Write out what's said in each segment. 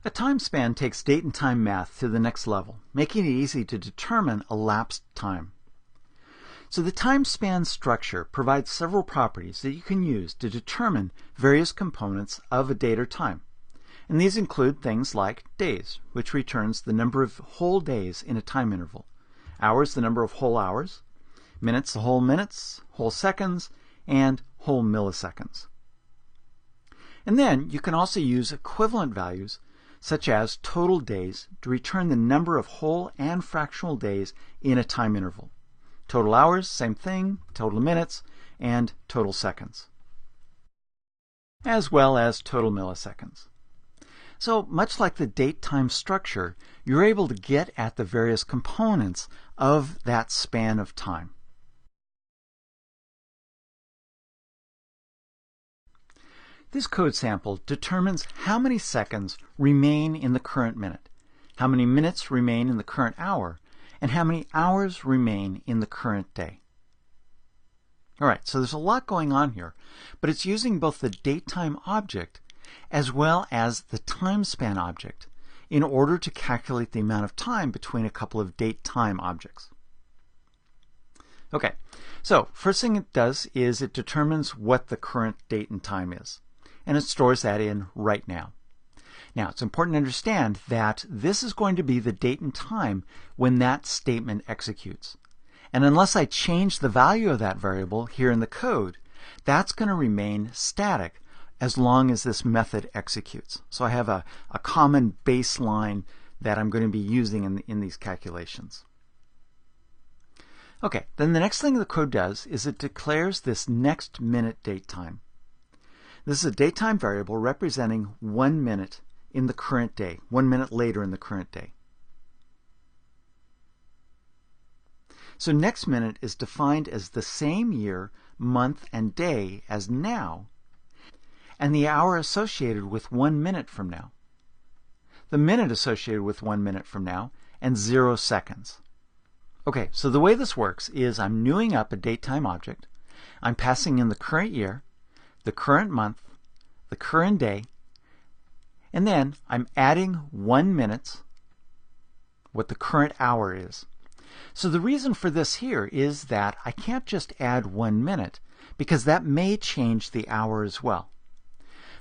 A time span takes date and time math to the next level, making it easy to determine elapsed time. So the time span structure provides several properties that you can use to determine various components of a date or time. And these include things like days, which returns the number of whole days in a time interval, hours, the number of whole hours, minutes, the whole minutes, whole seconds, and whole milliseconds. And then you can also use equivalent values such as total days to return the number of whole and fractional days in a time interval. Total hours, same thing, total minutes, and total seconds, as well as total milliseconds. So much like the date-time structure, you're able to get at the various components of that span of time. This code sample determines how many seconds remain in the current minute, how many minutes remain in the current hour, and how many hours remain in the current day. Alright, so there's a lot going on here, but it's using both the datetime object as well as the time span object in order to calculate the amount of time between a couple of date-time objects. Okay, so first thing it does is it determines what the current date and time is, and it stores that in right now. Now, it's important to understand that this is going to be the date and time when that statement executes. And unless I change the value of that variable here in the code, that's going to remain static as long as this method executes. So I have a common baseline that I'm going to be using in these calculations. Okay, then the next thing the code does is it declares this next minute date time. This is a datetime variable representing 1 minute in the current day, 1 minute later in the current day. So next minute is defined as the same year, month, and day as now, and the hour associated with 1 minute from now, the minute associated with 1 minute from now, and 0 seconds. Okay, so the way this works is I'm newing up a datetime object, I'm passing in the current year, the current month, the current day, and then I'm adding 1 minute, what the current hour is. So the reason for this here is that I can't just add 1 minute because that may change the hour as well.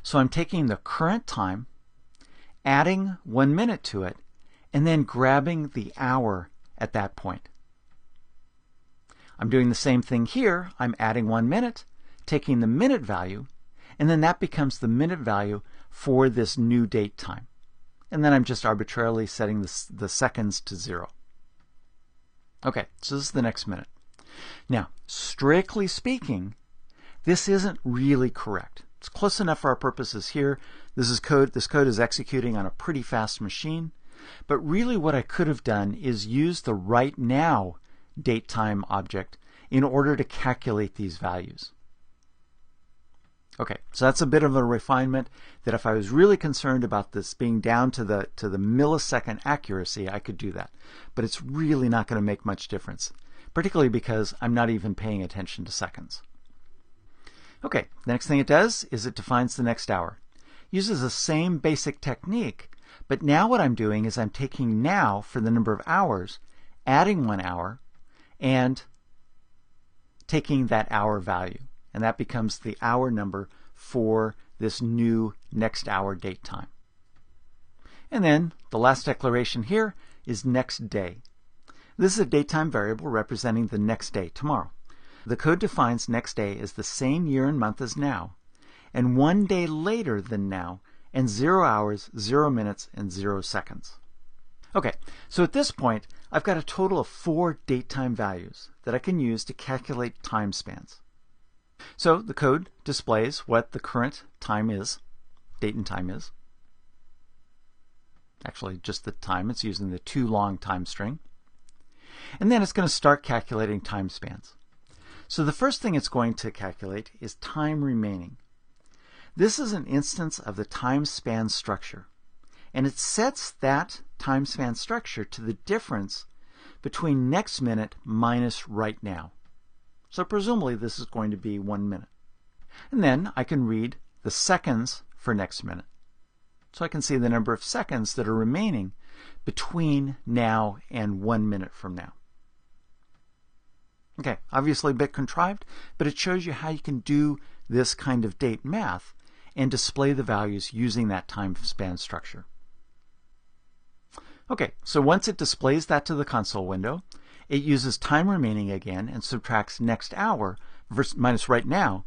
So I'm taking the current time, adding 1 minute to it, and then grabbing the hour at that point. I'm doing the same thing here. I'm adding 1 minute, taking the minute value, and then that becomes the minute value for this new date time. And then I'm just arbitrarily setting the seconds to 0. Okay, so this is the next minute. Now, strictly speaking, this isn't really correct. It's close enough for our purposes here. This code is executing on a pretty fast machine. But really what I could have done is use the right now datetime object in order to calculate these values. Okay, so that's a bit of a refinement that if I was really concerned about this being down to the millisecond accuracy, I could do that. But it's really not going to make much difference, particularly because I'm not even paying attention to seconds. Okay, the next thing it does is it defines the next hour. Uses the same basic technique, but now what I'm doing is I'm taking now for the number of hours, adding 1 hour, and taking that hour value. And that becomes the hour number for this new next hour date time. And then the last declaration here is next day. This is a datetime variable representing the next day, tomorrow. The code defines next day as the same year and month as now, and 1 day later than now, and 0 hours, 0 minutes, and 0 seconds. Okay, so at this point, I've got a total of 4 datetime values that I can use to calculate time spans. So the code displays what the current time is, date and time is. Actually, just the time. It's using the too long time string. And then it's going to start calculating time spans. So the first thing it's going to calculate is time remaining. This is an instance of the time span structure. And it sets that time span structure to the difference between next minute minus right now. So presumably this is going to be 1 minute. And then I can read the seconds for next minute. So I can see the number of seconds that are remaining between now and 1 minute from now. Okay, obviously a bit contrived, but it shows you how you can do this kind of date math and display the values using that time span structure. Okay, so once it displays that to the console window, it uses time remaining again and subtracts next hour minus right now,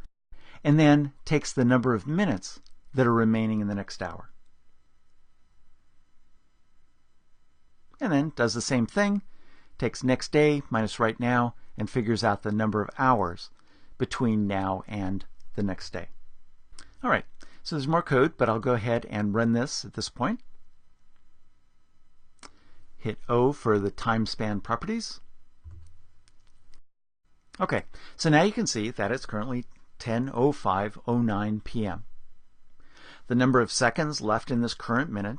and then takes the number of minutes that are remaining in the next hour. And then does the same thing, takes next day minus right now, and figures out the number of hours between now and the next day. All right, so there's more code, but I'll go ahead and run this at this point. Hit O for the time span properties. Okay, so now you can see that it's currently 10:05:09 p.m. The number of seconds left in this current minute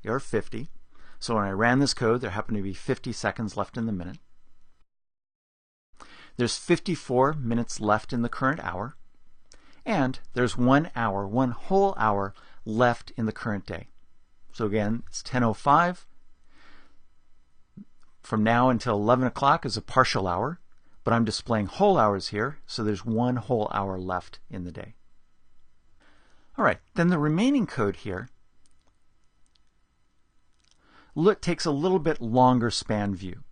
are 50. So when I ran this code, there happened to be 50 seconds left in the minute. There's 54 minutes left in the current hour. And there's 1 hour, 1 whole hour left in the current day. So again, it's 10:05. From now until 11 o'clock is a partial hour, but I'm displaying whole hours here, so there's 1 whole hour left in the day. All right, then the remaining code here takes a little bit longer span view.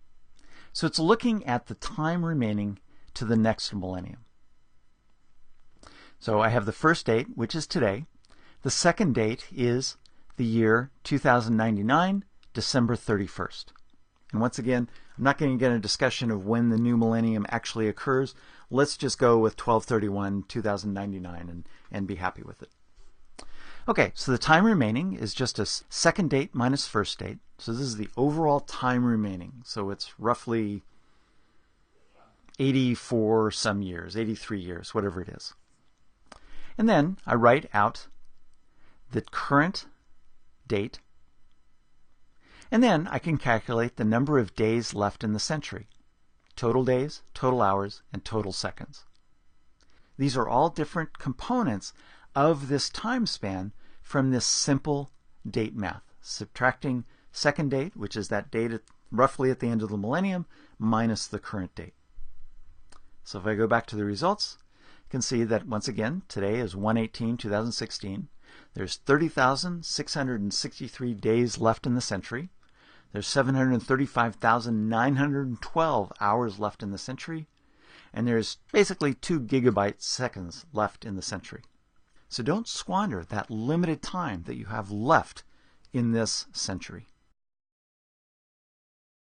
So it's looking at the time remaining to the next millennium. So I have the first date, which is today. The second date is the year 2099, December 31st. And once again, I'm not going to get a discussion of when the new millennium actually occurs. Let's just go with 12/31/2099 and be happy with it. Okay, so the time remaining is just a second date minus first date. So this is the overall time remaining. So it's roughly 84 some years, 83 years, whatever it is. And then I write out the current date. And then I can calculate the number of days left in the century. Total days, total hours, and total seconds. These are all different components of this time span from this simple date math. Subtracting second date, which is that date roughly at the end of the millennium, minus the current date. So if I go back to the results, you can see that once again, today is 1/18/2016. There's 30,663 days left in the century. There's 735,912 hours left in the century. And there's basically 2 gigabyte seconds left in the century. So don't squander that limited time that you have left in this century.